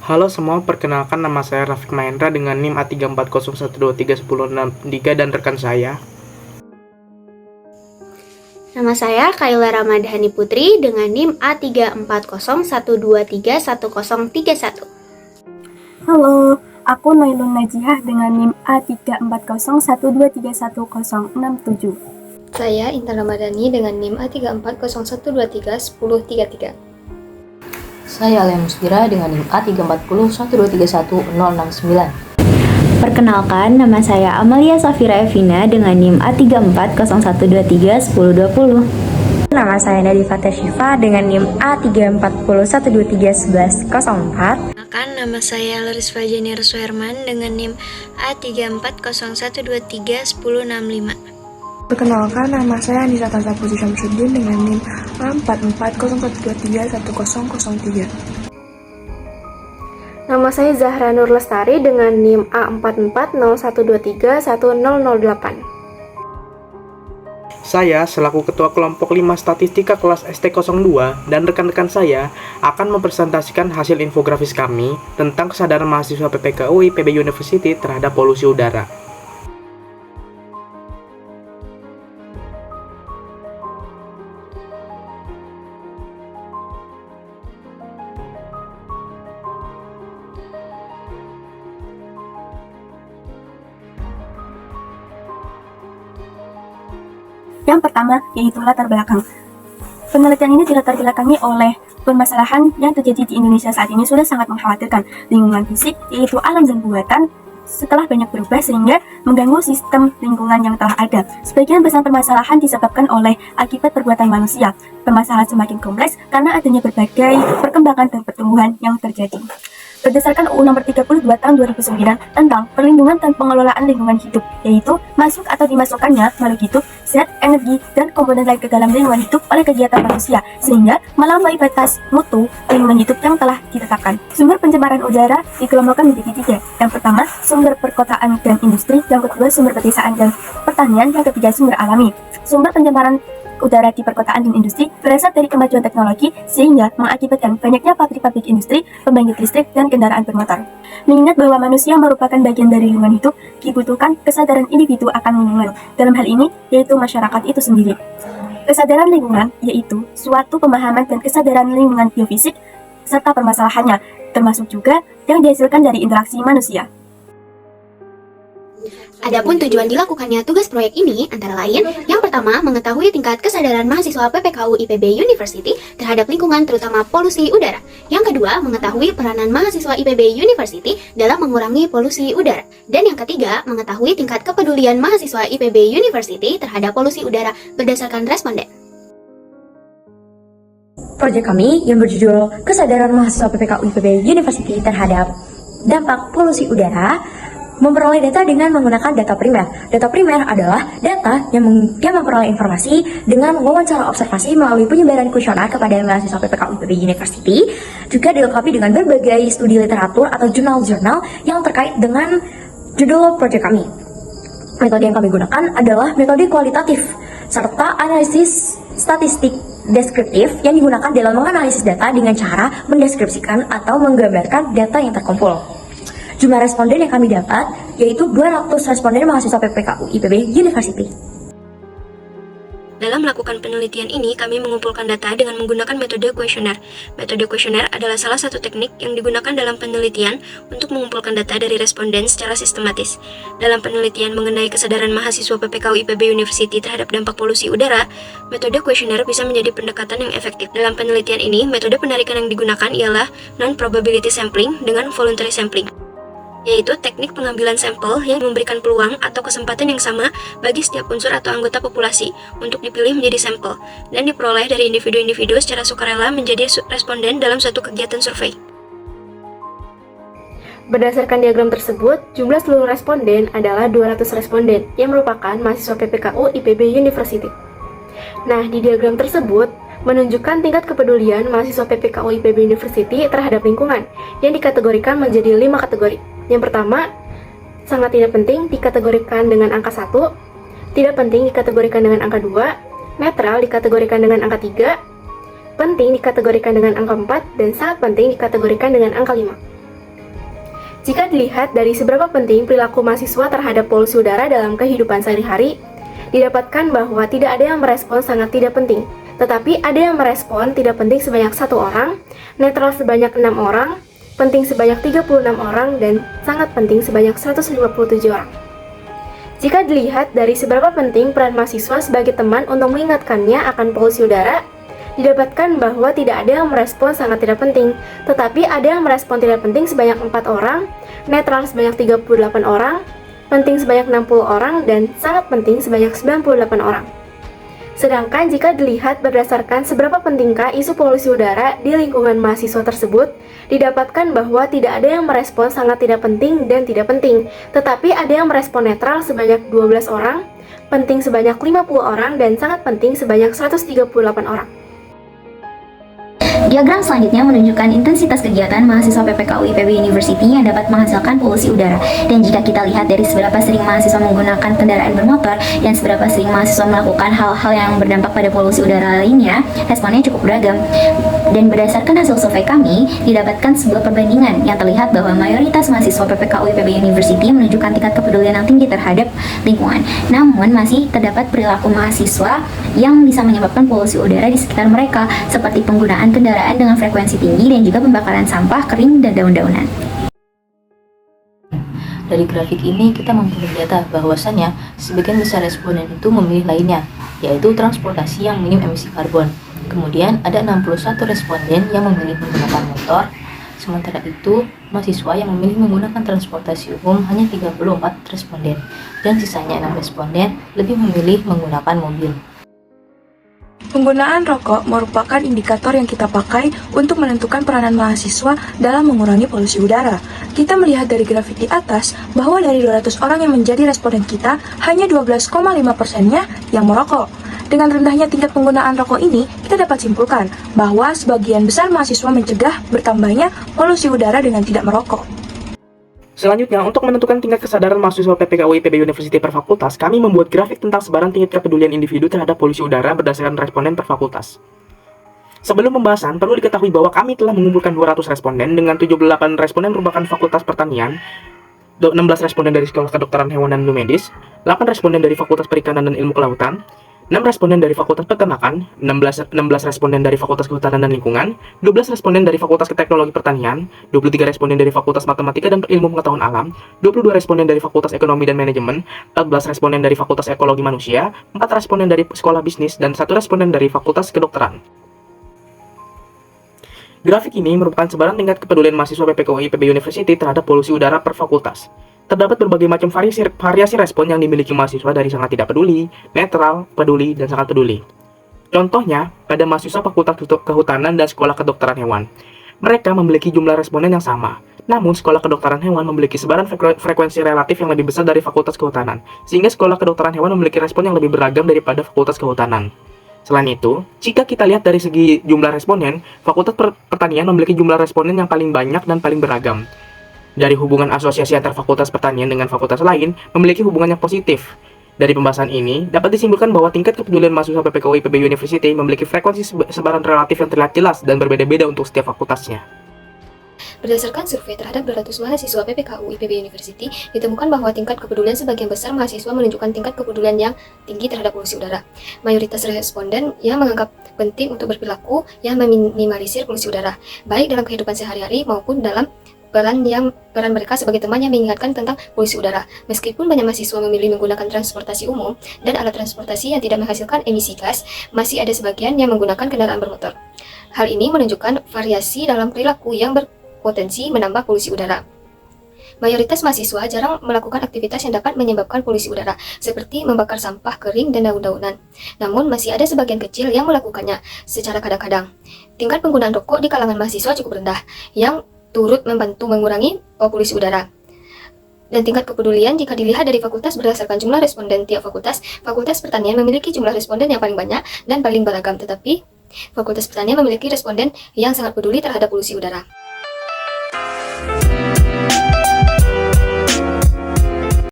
Halo semua, perkenalkan nama saya Rafiq Mahendra dengan NIM A3401231063 dan rekan saya. Nama saya Kayla Ramadhani Putri dengan NIM A3401231031. Halo, aku Nailun Najihah dengan NIM A3401231067. Saya Intan Ramadhani dengan NIM A3401231033. Saya Alia Musdira dengan NIM A3401231069. Perkenalkan, nama saya Amalia Safira Evina dengan NIM A3401231020. Nama saya Nadifah Syifa dengan NIM A3401231104. Nama saya Laris Fajani Suherman dengan NIM A3401231065. Perkenalkan, nama saya Anissa Tansa Putri Syamsuddin dengan NIM A4401231003. Nama saya Zahra Nur Lestari dengan NIM A4401231008. Saya selaku Ketua Kelompok 5 Statistika kelas ST02 dan rekan-rekan saya akan mempresentasikan hasil infografis kami tentang kesadaran mahasiswa PPKU IPB University terhadap polusi udara. Yang pertama, yaitu latar belakang. Penelitian ini dilatar belakangi oleh permasalahan yang terjadi di Indonesia saat ini sudah sangat mengkhawatirkan lingkungan fisik, yaitu alam dan buatan, setelah banyak berubah sehingga mengganggu sistem lingkungan yang telah ada. Sebagian besar permasalahan disebabkan oleh akibat perbuatan manusia. Permasalahan semakin kompleks karena adanya berbagai perkembangan dan pertumbuhan yang terjadi. Berdasarkan UU Nomor 32 Tahun 2009 tentang perlindungan dan pengelolaan lingkungan hidup, yaitu masuk atau dimasukkannya makhluk hidup, zat, energi, dan komponen lain ke dalam lingkungan hidup oleh kegiatan manusia, sehingga melampaui batas mutu lingkungan hidup yang telah ditetapkan. Sumber pencemaran udara dikelompokkan menjadi tiga. Yang pertama, sumber perkotaan dan industri. Yang kedua, sumber pedesaan dan pertanian. Yang ketiga, sumber alami. Sumber pencemaran udara di perkotaan dan industri berasal dari kemajuan teknologi sehingga mengakibatkan banyaknya pabrik-pabrik industri, pembangkit listrik, dan kendaraan bermotor. Mengingat bahwa manusia merupakan bagian dari lingkungan hidup, dibutuhkan kesadaran individu akan lingkungan. Dalam hal ini, yaitu masyarakat itu sendiri. Kesadaran lingkungan yaitu suatu pemahaman dan kesadaran lingkungan biofisik serta permasalahannya, termasuk juga yang dihasilkan dari interaksi manusia. Adapun tujuan dilakukannya tugas proyek ini antara lain, yang pertama, mengetahui tingkat kesadaran mahasiswa PPKU IPB University terhadap lingkungan terutama polusi udara. Yang kedua, mengetahui peranan mahasiswa IPB University dalam mengurangi polusi udara. Dan yang ketiga, mengetahui tingkat kepedulian mahasiswa IPB University terhadap polusi udara berdasarkan responden. Proyek kami yang berjudul Kesadaran Mahasiswa PPKU IPB University terhadap Dampak Polusi Udara memperoleh data dengan menggunakan data primer. Data primer adalah data yang memperoleh informasi dengan wawancara observasi melalui penyebaran kuesioner kepada mahasiswa PPKU IPB University, juga dilengkapi dengan berbagai studi literatur atau jurnal-jurnal yang terkait dengan judul proyek kami. Metode yang kami gunakan adalah metode kualitatif, serta analisis statistik deskriptif yang digunakan dalam menganalisis data dengan cara mendeskripsikan atau menggambarkan data yang terkumpul. Jumlah responden yang kami dapat yaitu 200 responden mahasiswa PPKU IPB University. Dalam melakukan penelitian ini, kami mengumpulkan data dengan menggunakan metode kuesioner. Metode kuesioner adalah salah satu teknik yang digunakan dalam penelitian untuk mengumpulkan data dari responden secara sistematis. Dalam penelitian mengenai kesadaran mahasiswa PPKU IPB University terhadap dampak polusi udara, metode kuesioner bisa menjadi pendekatan yang efektif. Dalam penelitian ini, metode penarikan yang digunakan ialah non-probability sampling dengan voluntary sampling, yaitu teknik pengambilan sampel yang memberikan peluang atau kesempatan yang sama bagi setiap unsur atau anggota populasi untuk dipilih menjadi sampel dan diperoleh dari individu-individu secara sukarela menjadi responden dalam suatu kegiatan survei. Berdasarkan diagram tersebut, jumlah seluruh responden adalah 200 responden yang merupakan mahasiswa PPKU IPB University. Nah, di diagram tersebut menunjukkan tingkat kepedulian mahasiswa PPKU IPB University terhadap lingkungan yang dikategorikan menjadi 5 kategori. Yang pertama, sangat tidak penting dikategorikan dengan angka 1, tidak penting dikategorikan dengan angka 2, netral dikategorikan dengan angka 3, penting dikategorikan dengan angka 4, dan sangat penting dikategorikan dengan angka 5. Jika dilihat dari seberapa penting perilaku mahasiswa terhadap polusi udara dalam kehidupan sehari-hari, didapatkan bahwa tidak ada yang merespon sangat tidak penting, tetapi ada yang merespon tidak penting sebanyak 1 orang, netral sebanyak 6 orang, penting sebanyak 36 orang, dan sangat penting sebanyak 157 orang. Jika dilihat dari seberapa penting peran mahasiswa sebagai teman untuk mengingatkannya akan polusi udara, didapatkan bahwa tidak ada yang merespon sangat tidak penting, tetapi ada yang merespon tidak penting sebanyak 4 orang, netral sebanyak 38 orang, penting sebanyak 60 orang, dan sangat penting sebanyak 98 orang. Sedangkan jika dilihat berdasarkan seberapa pentingkah isu polusi udara di lingkungan mahasiswa tersebut, didapatkan bahwa tidak ada yang merespon sangat tidak penting dan tidak penting, tetapi ada yang merespon netral sebanyak 12 orang, penting sebanyak 50 orang, dan sangat penting sebanyak 138 orang. Diagram selanjutnya menunjukkan intensitas kegiatan mahasiswa PPKU IPB University yang dapat menghasilkan polusi udara. Dan jika kita lihat dari seberapa sering mahasiswa menggunakan kendaraan bermotor dan seberapa sering mahasiswa melakukan hal-hal yang berdampak pada polusi udara lainnya, responnya cukup beragam. Dan berdasarkan hasil survei kami, didapatkan sebuah perbandingan yang terlihat bahwa mayoritas mahasiswa PPKU IPB University menunjukkan tingkat kepedulian yang tinggi terhadap lingkungan. Namun masih terdapat perilaku mahasiswa yang bisa menyebabkan polusi udara di sekitar mereka, seperti penggunaan kendaraan dengan frekuensi tinggi dan juga pembakaran sampah kering dan daun-daunan. Dari grafik ini kita memperoleh data bahwasannya sebagian besar responden itu memilih lainnya, yaitu transportasi yang minim emisi karbon. Kemudian ada 61 responden yang memilih menggunakan motor, sementara itu mahasiswa yang memilih menggunakan transportasi umum hanya 34 responden, dan sisanya 6 responden lebih memilih menggunakan mobil. Penggunaan rokok merupakan indikator yang kita pakai untuk menentukan peranan mahasiswa dalam mengurangi polusi udara. Kita melihat dari grafik di atas bahwa dari 200 orang yang menjadi responden kita, hanya 12,5%-nya yang merokok. Dengan rendahnya tingkat penggunaan rokok ini, kita dapat simpulkan bahwa sebagian besar mahasiswa mencegah bertambahnya polusi udara dengan tidak merokok. Selanjutnya, untuk menentukan tingkat kesadaran mahasiswa PPKU IPB University per fakultas, kami membuat grafik tentang sebaran tingkat kepedulian individu terhadap polusi udara berdasarkan responden per fakultas. Sebelum pembahasan, perlu diketahui bahwa kami telah mengumpulkan 200 responden dengan 78 responden merupakan fakultas pertanian, 16 responden dari Sekolah Kedokteran Hewan dan Biomedis, 8 responden dari Fakultas Perikanan dan Ilmu Kelautan, 6 responden dari Fakultas Peternakan, 16 responden dari Fakultas Kehutanan dan Lingkungan, 12 responden dari Fakultas Teknologi Pertanian, 23 responden dari Fakultas Matematika dan Ilmu Pengetahuan Alam, 22 responden dari Fakultas Ekonomi dan Manajemen, 14 responden dari Fakultas Ekologi Manusia, 4 responden dari Sekolah Bisnis, dan 1 responden dari Fakultas Kedokteran. Grafik ini merupakan sebaran tingkat kepedulian mahasiswa PPKU IPB University terhadap polusi udara per fakultas. Terdapat berbagai macam variasi respon yang dimiliki mahasiswa dari sangat tidak peduli, netral, peduli, dan sangat peduli. Contohnya, pada mahasiswa Fakultas Kehutanan dan Sekolah Kedokteran Hewan. Mereka memiliki jumlah responden yang sama. Namun, Sekolah Kedokteran Hewan memiliki sebaran frekuensi relatif yang lebih besar dari Fakultas Kehutanan, sehingga Sekolah Kedokteran Hewan memiliki respon yang lebih beragam daripada Fakultas Kehutanan. Selain itu, jika kita lihat dari segi jumlah responden, Fakultas Pertanian memiliki jumlah responden yang paling banyak dan paling beragam. Dari hubungan asosiasi antar fakultas pertanian dengan fakultas lain memiliki hubungan yang positif. Dari pembahasan ini, dapat disimpulkan bahwa tingkat kepedulian mahasiswa PPKU IPB University memiliki frekuensi sebaran relatif yang terlihat jelas dan berbeda-beda untuk setiap fakultasnya. Berdasarkan survei terhadap 200 mahasiswa PPKU IPB University, ditemukan bahwa tingkat kepedulian sebagian besar mahasiswa menunjukkan tingkat kepedulian yang tinggi terhadap polusi udara. Mayoritas responden yang menganggap penting untuk berperilaku yang meminimalisir polusi udara, baik dalam kehidupan sehari-hari maupun dalam peran mereka sebagai teman yang mengingatkan tentang polusi udara. Meskipun banyak mahasiswa memilih menggunakan transportasi umum dan alat transportasi yang tidak menghasilkan emisi gas, masih ada sebagian yang menggunakan kendaraan bermotor. Hal ini menunjukkan variasi dalam perilaku yang berpotensi menambah polusi udara. Mayoritas mahasiswa jarang melakukan aktivitas yang dapat menyebabkan polusi udara, seperti membakar sampah kering dan daun-daunan. Namun, masih ada sebagian kecil yang melakukannya secara kadang-kadang. Tingkat penggunaan rokok di kalangan mahasiswa cukup rendah, yang turut membantu mengurangi polusi udara. Dan tingkat kepedulian jika dilihat dari fakultas berdasarkan jumlah responden tiap fakultas, Fakultas Pertanian memiliki jumlah responden yang paling banyak dan paling beragam, tetapi Fakultas Pertanian memiliki responden yang sangat peduli terhadap polusi udara.